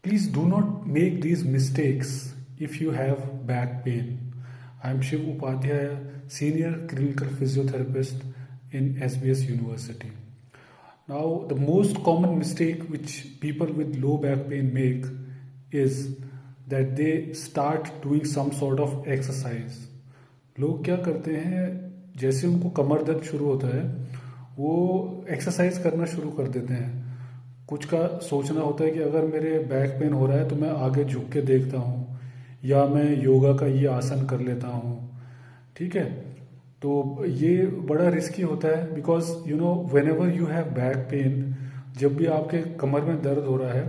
Please do not make these mistakes if you have back pain. I am Shiv Upadhyaya, Senior Clinical Physiotherapist in SBS University. Now, the most common mistake which people with low back pain make is that they start doing some sort of exercise. लोग क्या करते हैं, जैसे उनको कमर दर्द शुरू होता है वो एक्सरसाइज करना शुरू कर देते हैं। कुछ का सोचना होता है कि अगर मेरे बैक पेन हो रहा है तो मैं आगे झुक के देखता हूँ या मैं योगा का ये आसन कर लेता हूँ। ठीक है, तो ये बड़ा रिस्की होता है because you know when ever you have back pain, जब भी आपके कमर में दर्द हो रहा है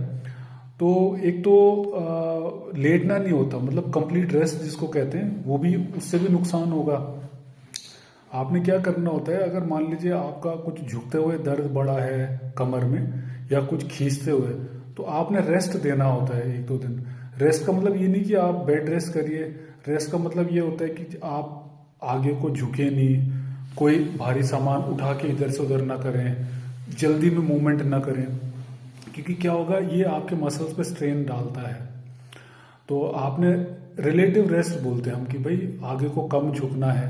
तो एक तो लेटना नहीं होता, मतलब कंप्लीट रेस्ट जिसको कहते हैं, वो भी उससे भी नुकसान होगा। आपने क्या करना होता है, अगर मान लीजिए आपका कुछ झुकते हुए दर्द बढ़ा है कमर में या कुछ खींचते हुए, तो आपने रेस्ट देना होता है 1-2 दिन। रेस्ट का मतलब ये नहीं कि आप बेड रेस्ट करिए, रेस्ट का मतलब ये होता है कि आप आगे को झुके नहीं, कोई भारी सामान उठा के इधर से उधर ना करें, जल्दी में मूवमेंट ना करें, क्योंकि क्या होगा ये आपके मसल्स पे स्ट्रेन डालता है। तो आपने रिलेटिव रेस्ट बोलते हैं हम कि भाई आगे को कम झुकना है,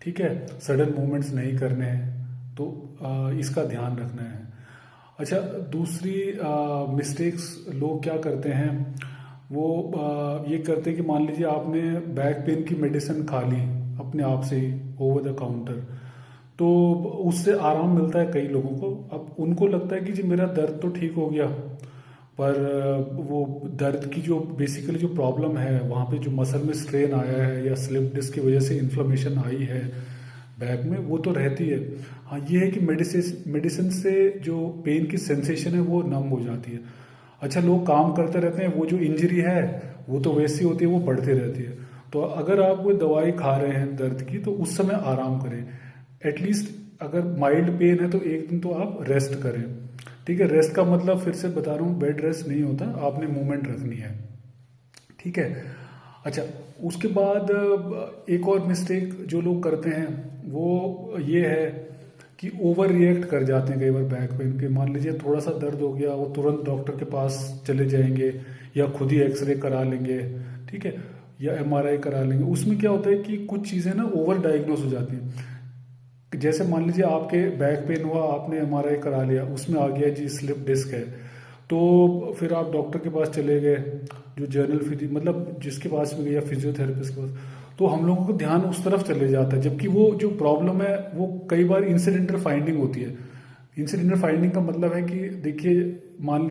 ठीक है, सडन मूवमेंट्स नहीं करने हैं, तो इसका ध्यान रखना है। अच्छा, दूसरी मिस्टेक्स लोग क्या करते हैं, वो ये करते हैं कि मान लीजिए आपने बैक पेन की मेडिसिन खा ली अपने आप से ही ओवर द काउंटर, तो उससे आराम मिलता है कई लोगों को। अब उनको लगता है कि जी मेरा दर्द तो ठीक हो गया, पर वो दर्द की जो बेसिकली जो प्रॉब्लम है वहाँ पे जो मसल में स्ट्रेन आया है या स्लिप डिस्क की वजह से इन्फ्लेमेशन आई है बैक में, वो तो रहती है। हाँ, ये है कि मेडिसिन से जो पेन की सेंसेशन है वो नम हो जाती है। अच्छा, लोग काम करते रहते हैं, वो जो इंजरी है वो तो वैसी होती है, वो बढ़ती रहती है। तो अगर आप कोई दवाई खा रहे हैं दर्द की तो उस समय आराम करें। एटलीस्ट अगर माइल्ड पेन है तो 1 दिन तो आप रेस्ट करें। ठीक है, रेस्ट का मतलब फिर से बता रहा हूँ, बेड रेस्ट नहीं होता, आपने मूवमेंट रखनी है। ठीक है। अच्छा, उसके बाद एक और मिस्टेक जो लोग करते हैं वो ये है कि ओवर रिएक्ट कर जाते हैं कई बार बैक पेन के। मान लीजिए थोड़ा सा दर्द हो गया, वो तुरंत डॉक्टर के पास चले जाएंगे या खुद ही एक्सरे करा लेंगे, ठीक है, या एमआरआई करा लेंगे। उसमें क्या होता है कि कुछ चीज़ें ना ओवर डायग्नोस हो जाती हैं। जैसे मान लीजिए आपके बैक पेन हुआ, आपने एमआरआई करा लिया, उसमें आ गया जी स्लिप डिस्क है, तो फिर आप डॉक्टर के पास चले गए, जो जनरल मतलब जिसके पास भी गए या फिजियोथेरेपिस्ट के पास, तो हम लोगों को ध्यान उस तरफ चले जाता है, जबकि वो जो प्रॉब्लम है वो कई बार इंसिडेंटल फाइंडिंग होती है। इंसिडेंटल फाइंडिंग का मतलब है कि देखिए, मान